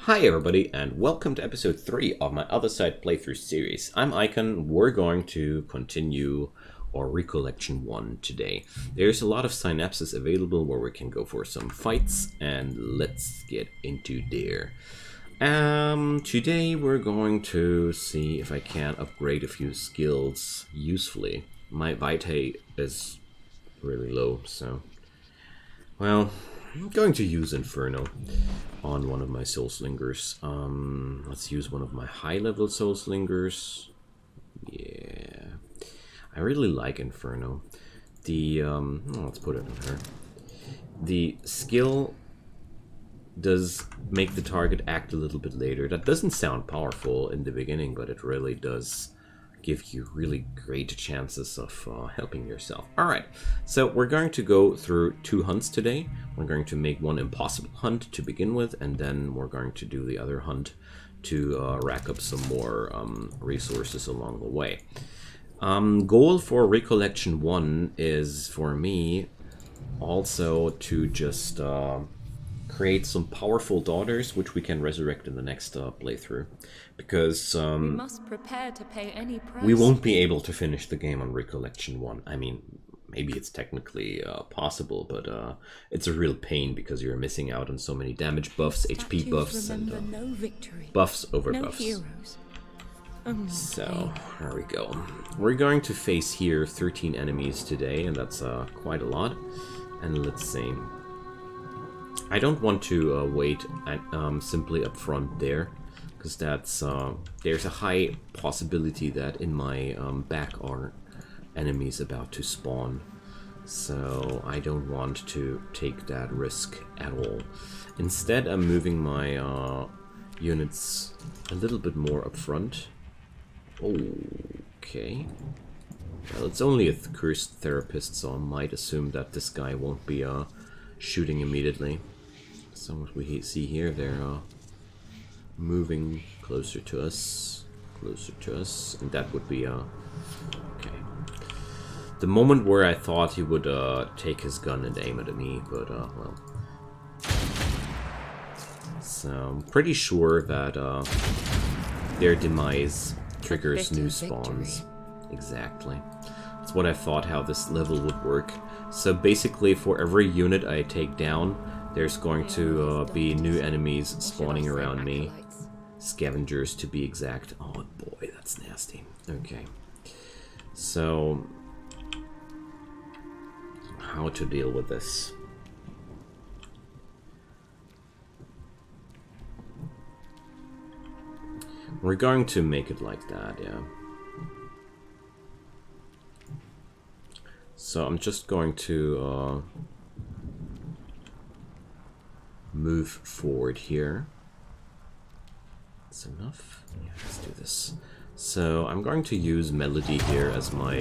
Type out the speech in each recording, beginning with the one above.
Hi everybody, and welcome to episode 3 of my Othercide playthrough series. I'm Icon. We're going to continue our Recollection 1 today. There's a lot of synapses available where we can go for some fights, and let's get into there. Today we're going to see if I can upgrade a few skills usefully. My Vitae is really low, so... well, I'm going to use Inferno on one of my Soul Slingers. Let's use one of my high-level Soul Slingers. Yeah, I really like Inferno. The let's put it in her. The skill does make the target act a little bit later. That doesn't sound powerful in the beginning, but it really does give you really great chances of helping yourself. Alright, so we're going to go through 2 hunts today. We're going to make one impossible hunt to begin with, and then we're going to do the other hunt to rack up some more resources along the way. Goal for Recollection 1 is, for me, also to just create some powerful daughters, which we can resurrect in the next playthrough, because we must prepare to pay any price. We won't be able to finish the game on Recollection 1. I mean, maybe it's technically possible, but it's a real pain because you're missing out on so many damage buffs, HP buffs, and no victory, buffs over no buffs. Heroes. So, here we go. We're going to face here 13 enemies today, and that's quite a lot. And let's see. I don't want to wait simply up front there, because that's there's a high possibility that in my back are enemies about to spawn. So I don't want to take that risk at all. Instead, I'm moving my units a little bit more up front. Okay. Well, it's only a cursed therapist, so I might assume that this guy won't be shooting immediately. So what we see here, they're moving closer to us, and that would be okay. The moment where I thought he would take his gun and aim at me, but well. So I'm pretty sure that their demise triggers new spawns. Exactly. That's what I thought how this level would work. So basically, for every unit I take down, there's going to be new enemies spawning around me. Scavengers, to be exact. Oh boy, that's nasty. Okay. So, how to deal with this? We're going to make it like that, yeah. So I'm just going to move forward here. That's enough. Yeah, let's do this. So I'm going to use Melody here as my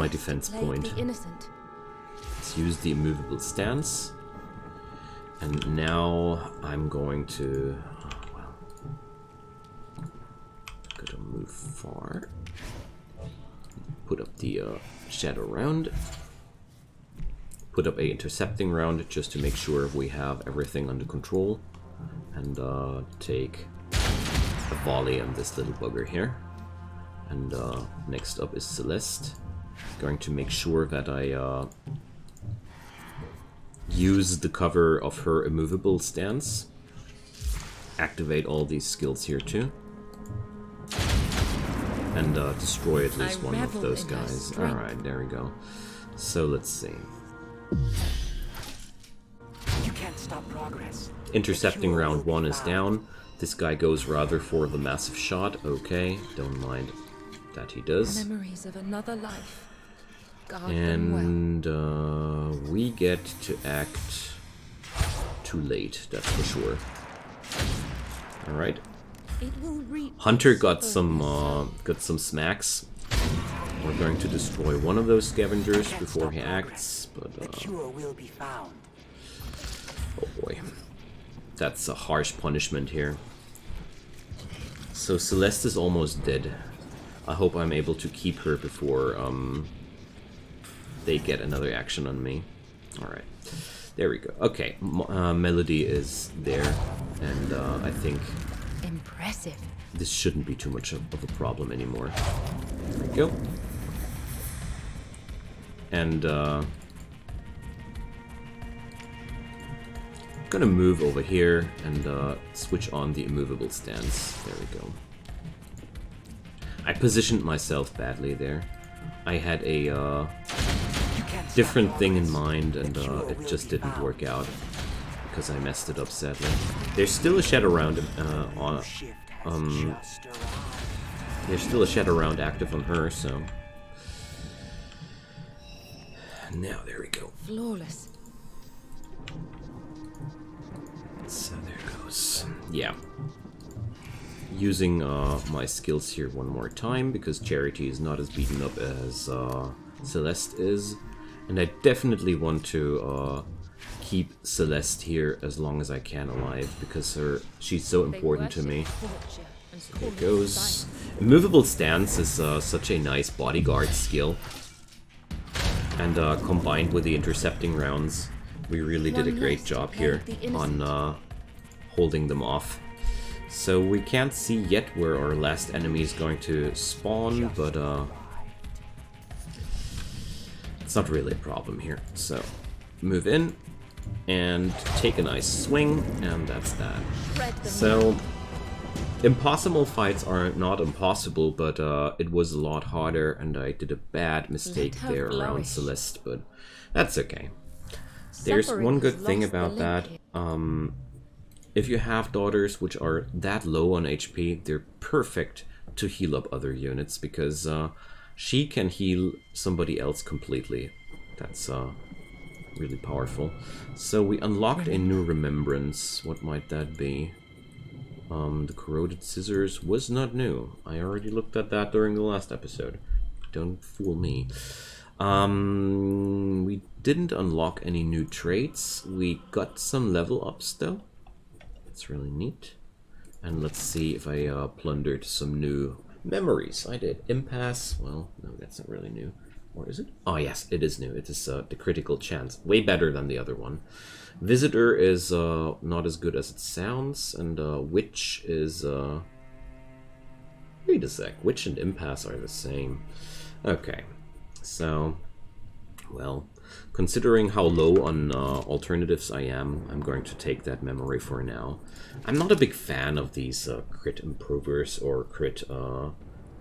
defense point. Let's use the immovable stance. And now I'm going to gotta move far. Put up the shadow round. Put up a intercepting round just to make sure we have everything under control. And take a volley on this little bugger here. And next up is Celeste. Going to make sure that I use the cover of her immovable stance. Activate all these skills here too. And destroy at least one of those guys. Alright, there we go. So let's see. You can't stop progress. Intercepting round 1 is down. This guy goes rather for the massive shot. Okay, don't mind that he does. Memories of another life. And we get to act too late, that's for sure. Alright. Hunter got some smacks. We're going to destroy one of those scavengers before he acts, but the cure will be found. Oh boy. That's a harsh punishment here. So Celeste is almost dead. I hope I'm able to keep her before they get another action on me. Alright. There we go. Okay, Melody is there, and I think Impressive. this shouldn't be too much of a problem anymore. There we go. And gonna move over here and switch on the immovable stance. There we go. I positioned myself badly there. I had a different thing in mind, and it just didn't work out because I messed it up sadly. There's still a shadow round there's still a shadow round active on her, so now there we go. Flawless. So there goes. Yeah. Using my skills here one more time, because Charity is not as beaten up as Celeste is. And I definitely want to keep Celeste here as long as I can alive, because she's so important to me. There it goes. Immovable Stance is such a nice bodyguard skill. And combined with the intercepting rounds, we really did a great job here on holding them off. So we can't see yet where our last enemy is going to spawn, but it's not really a problem here. So move in and take a nice swing, and that's that. So impossible fights are not impossible, but it was a lot harder, and I did a bad mistake there around Celeste, but that's okay. There's one good thing about that. If you have daughters which are that low on HP, they're perfect to heal up other units, because she can heal somebody else completely. That's really powerful. So we unlocked a new remembrance. What might that be? The corroded scissors was not new. I already looked at that during the last episode. Don't fool me. We didn't unlock any new traits. We got some level ups though. That's really neat. And let's see if I plundered some new memories. I did. Impasse. Well, no, that's not really new. Or is it? Oh yes, it is new. It is the critical chance. Way better than the other one. Visitor is not as good as it sounds. And Witch is... Wait a sec. Witch and Impasse are the same. Okay. So... Well... Considering how low on alternatives I am, I'm going to take that memory for now. I'm not a big fan of these crit improvers or crit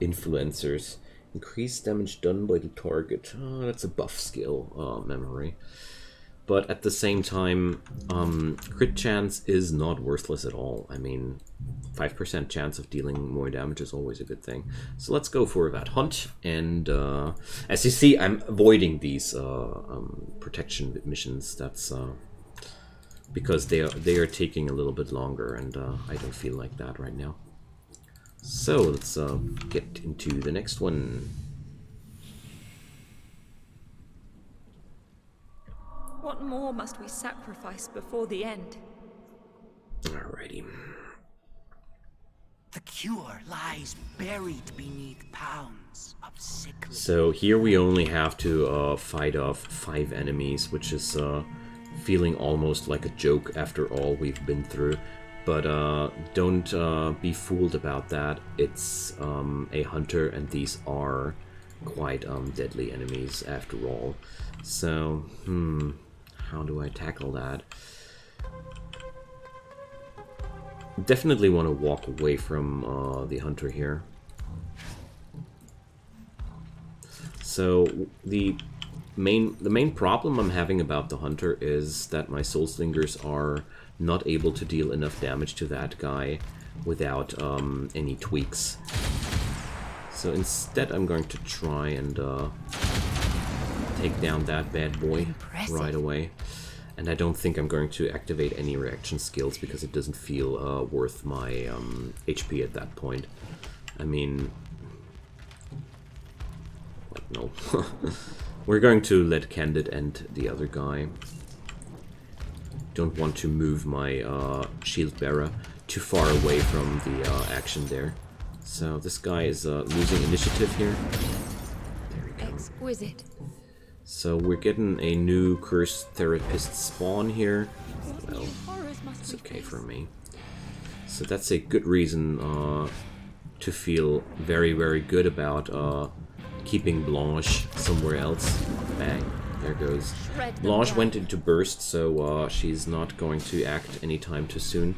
influencers. Increased damage done by the target. That's a buff skill memory. But at the same time, crit chance is not worthless at all. I mean, 5% chance of dealing more damage is always a good thing. So let's go for that hunt. And as you see, I'm avoiding these protection missions. That's because they are taking a little bit longer, and I don't feel like that right now. So let's get into the next one. What more must we sacrifice before the end? Alrighty. The cure lies buried beneath pounds of sickly. So here we only have to fight off 5 enemies, which is feeling almost like a joke after all we've been through. But don't be fooled about that. It's a hunter, and these are quite deadly enemies after all. So, how do I tackle that? Definitely want to walk away from the hunter here. So the main problem I'm having about the hunter is that my soul slingers are not able to deal enough damage to that guy without any tweaks. So instead I'm going to try and take down that bad boy right away. And I don't think I'm going to activate any reaction skills because it doesn't feel worth my HP at that point. I mean... What? No. We're going to let Candid end the other guy. Don't want to move my shield bearer too far away from the action there. So this guy is losing initiative here. There we go. Exquisite. So we're getting a new cursed therapist spawn here. Well, it's okay for me. So that's a good reason to feel very, very good about keeping Blanche somewhere else. Bang, there goes. Blanche went into burst, so she's not going to act anytime too soon.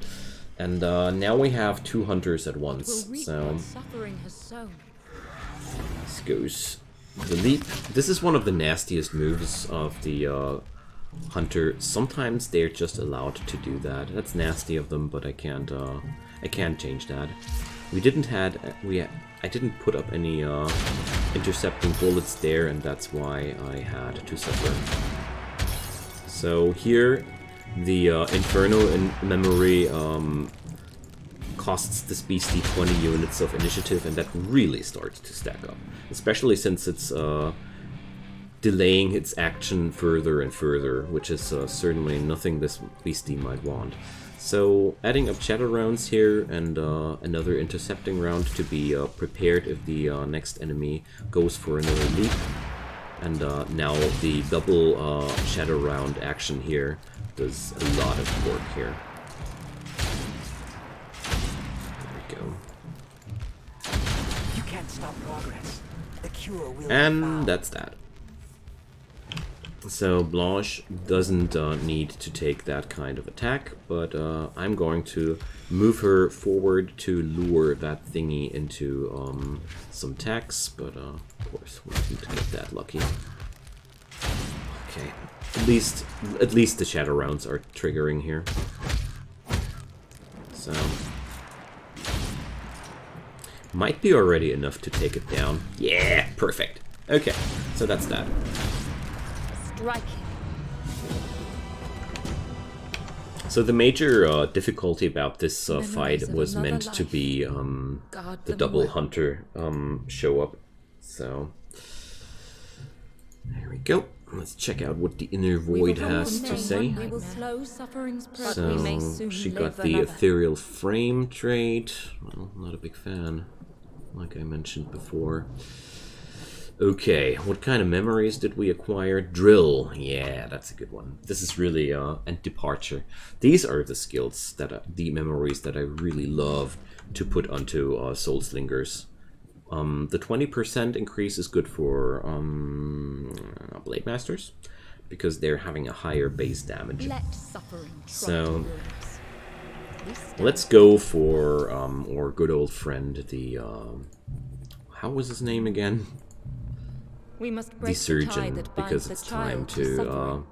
And now we have 2 hunters at once, so this goes the leap. This is one of the nastiest moves of the hunter. Sometimes they're just allowed to do that. That's nasty of them, but I can't change that. I didn't put up any intercepting bullets there, and that's why I had to suffer. So here, the Inferno in memory costs this beastie 20 units of initiative, and that really starts to stack up. Especially since it's delaying its action further and further, which is certainly nothing this beastie might want. So adding up shadow rounds here and another intercepting round to be prepared if the next enemy goes for another leap. And now the double shadow round action here does a lot of work here. There we go. You can't stop progress. The cure will And that's that. So Blanche doesn't need to take that kind of attack, but I'm going to move her forward to lure that thingy into some attacks, but of course we didn't get that lucky. Okay, at least the shadow rounds are triggering here. So might be already enough to take it down. Yeah, perfect. Okay, so that's that. So the major difficulty about this fight was meant to be the double hunter show up. So there we go. Let's check out what the inner void has to say. So she got the ethereal frame trait. Well, not a big fan, like I mentioned before. Okay, what kind of memories did we acquire? Drill. Yeah, that's a good one. This is really, and departure. These are the skills the memories that I really love to put onto Soul Slingers. The 20% increase is good for Blade Masters, because they're having a higher base damage. So let's go for our good old friend, the how was his name again? The surgeon, because it's time to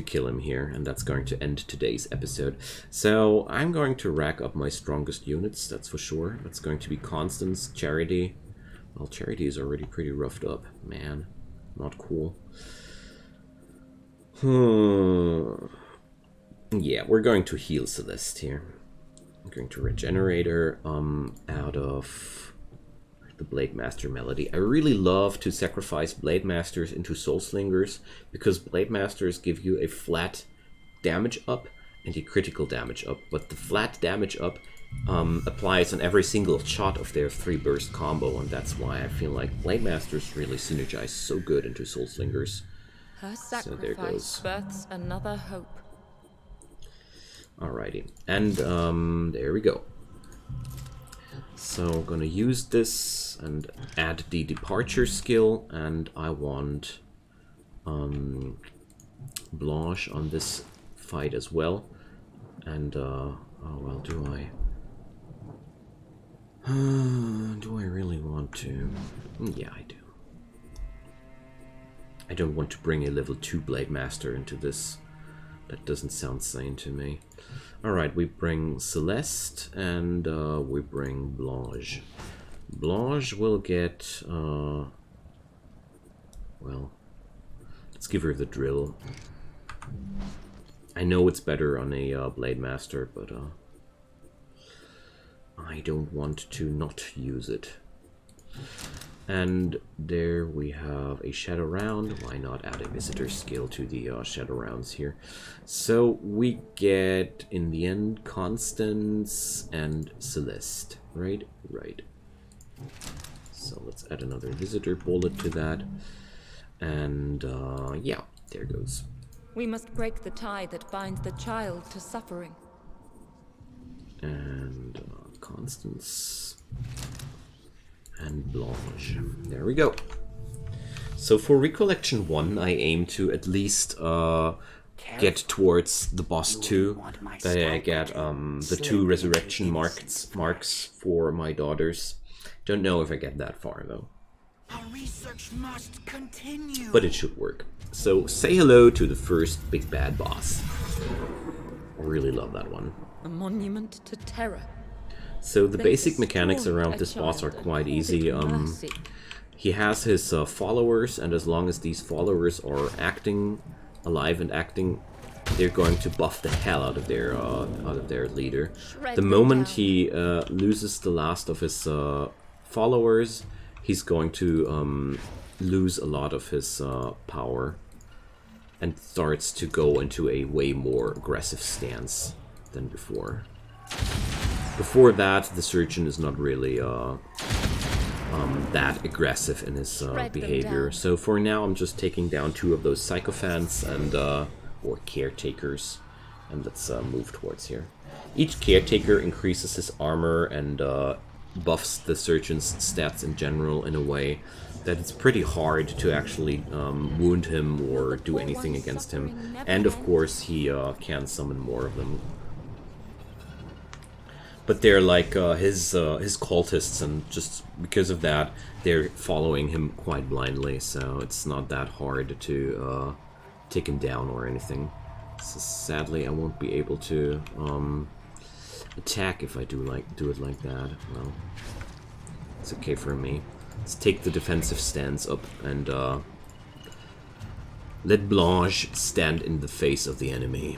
kill him here, and that's going to end today's episode. So I'm going to rack up my strongest units, that's for sure. That's going to be Constance, Charity. Well, Charity is already pretty roughed up, man. Not cool. Yeah, we're going to heal Celeste here. I'm going to regenerate her out of the Blade Master Melody. I really love to sacrifice Blade Masters into Soul Slingers, because Blade Masters give you a flat damage up and a critical damage up, but the flat damage up applies on every single shot of their 3-burst combo, and that's why I feel like Blade Masters really synergize so good into Soul Slingers. Her sacrifice So there goes. births another hope. Alrighty, and there we go. So I'm gonna use this and add the departure skill, and I want Blanche on this fight as well. And oh well, do I really want to? Yeah, I do. I don't want to bring a level 2 Blade Master into this. That doesn't sound sane to me. Alright, we bring Celeste and we bring Blanche. Blanche will get, well, let's give her the drill. I know it's better on a Blade Master, but I don't want to not use it. And there we have a Shadow Round. Why not add a Visitor skill to the Shadow Rounds here? So we get, in the end, Constance and Celeste, right? Right. So let's add another Visitor bullet to that. And yeah, there goes. We must break the tie that binds the child to suffering. And Constance and Blanche. There we go. So for Recollection 1, I aim to at least get towards the boss 2. That I get the 2 resurrection marks for my daughters. Don't know if I get that far though. Our research must continue. But it should work. So say hello to the first big bad boss. I really love that one. A monument to terror. So the They basic mechanics destroyed around a this boss are child and quite called easy. it mercy. He has his followers, and as long as these followers are acting alive and acting, they're going to buff the hell out of their leader. Shred The them moment down. he loses the last of his followers, he's going to lose a lot of his power and starts to go into a way more aggressive stance than before. Before that, the surgeon is not really that aggressive in his Shred them behavior. down. So for now, I'm just taking down 2 of those sycophants and or caretakers, and let's move towards here. Each caretaker increases his armor and buffs the surgeon's stats in general in a way that it's pretty hard to actually wound him or do anything against him. And of course, he can summon more of them. But they're like his cultists, and just because of that, they're following him quite blindly. So it's not that hard to take him down or anything. So sadly, I won't be able to attack if I do it like that. Well, it's okay for me. Let's take the defensive stance up and let Blanche stand in the face of the enemy.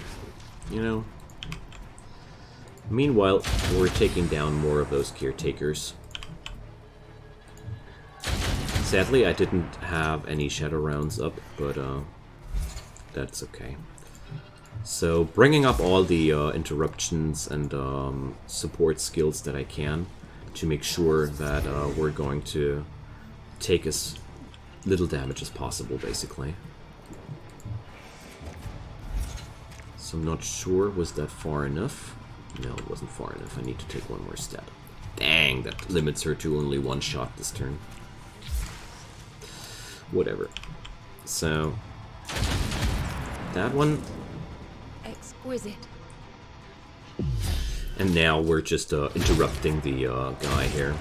You know. Meanwhile, we're taking down more of those caretakers. Sadly, I didn't have any shadow rounds up, but that's okay. So, bringing up all the interruptions and support skills that I can to make sure that we're going to take as little damage as possible, basically. So I'm not sure, was that far enough? No, it wasn't far enough. I need to take one more step. Dang, that limits her to only 1 shot this turn. Whatever. So, that one. Exquisite. And now we're just interrupting the guy here.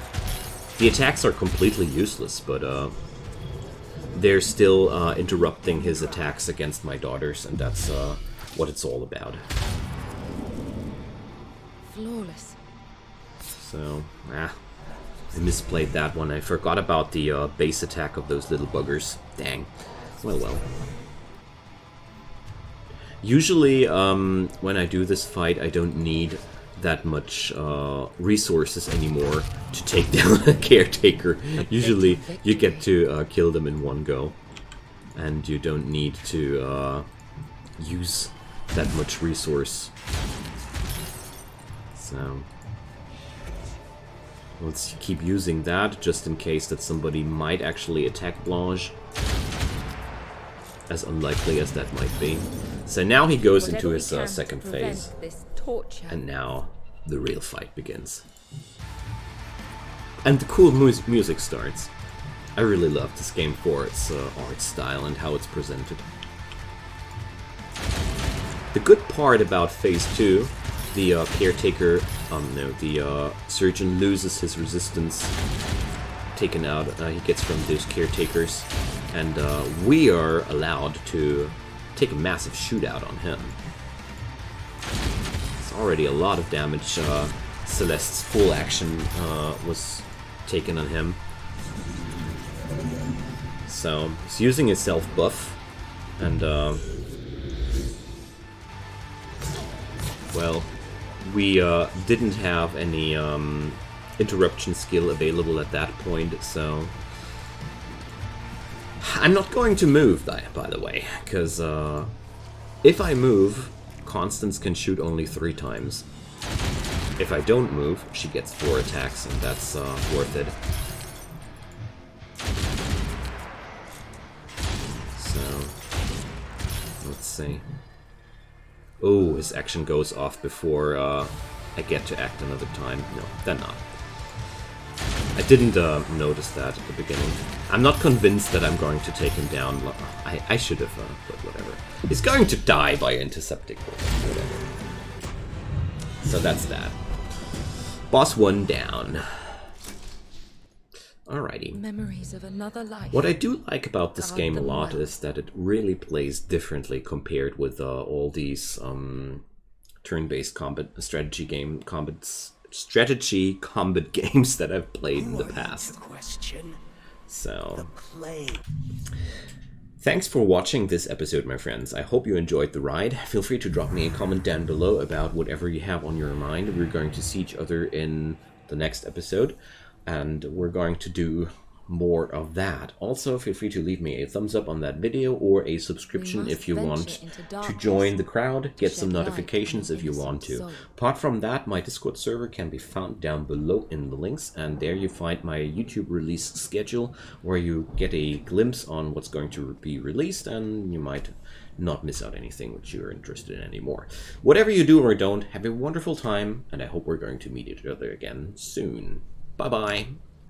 The attacks are completely useless, but they're still interrupting his attacks against my daughters, and that's what it's all about. Flawless. So, I misplayed that one. I forgot about the base attack of those little buggers. Dang. Well. Usually, when I do this fight, I don't need that much resources anymore to take down a caretaker. Usually, you get to kill them in one go. And you don't need to use that much resource. So let's keep using that, just in case that somebody might actually attack Blanche. As unlikely as that might be. So now he goes into Whatever his we can to second prevent phase. This torture. And now the real fight begins. And the cool music starts. I really love this game for its art style and how it's presented. The good part about Phase 2, the caretaker, the surgeon loses his resistance taken out, he gets from those caretakers, and we are allowed to take a massive shootout on him. It's already a lot of damage. Celeste's full action was taken on him. So he's using his self buff, and well, we didn't have any interruption skill available at that point, so I'm not going to move, by the way, because if I move, Constance can shoot only 3 times. If I don't move, she gets 4 attacks, and that's worth it. say. Oh, his action goes off before I get to act another time. No, then not. I didn't notice that at the beginning. I'm not convinced that I'm going to take him down. I should have, but whatever. He's going to die by intercepting. Whatever. So that's that. Boss 1 down. Alrighty. Memories of another life. What I do like about this Guard game a them lot well. is that it really plays differently compared with all these turn-based combat strategy combat games that I've played in the past. Question. So, Play. thanks for watching this episode, my friends. I hope you enjoyed the ride. Feel free to drop me a comment down below about whatever you have on your mind. We're going to see each other in the next episode, and we're going to do more of that. Also, feel free to leave me a thumbs up on that video or a subscription if you want to join the crowd, get some notifications if you want to. Apart from that, my Discord server can be found down below in the links, and there you find my YouTube release schedule where you get a glimpse on what's going to be released, and you might not miss out anything which you're interested in anymore. Whatever you do or don't, have a wonderful time, and I hope we're going to meet each other again soon. Bye bye.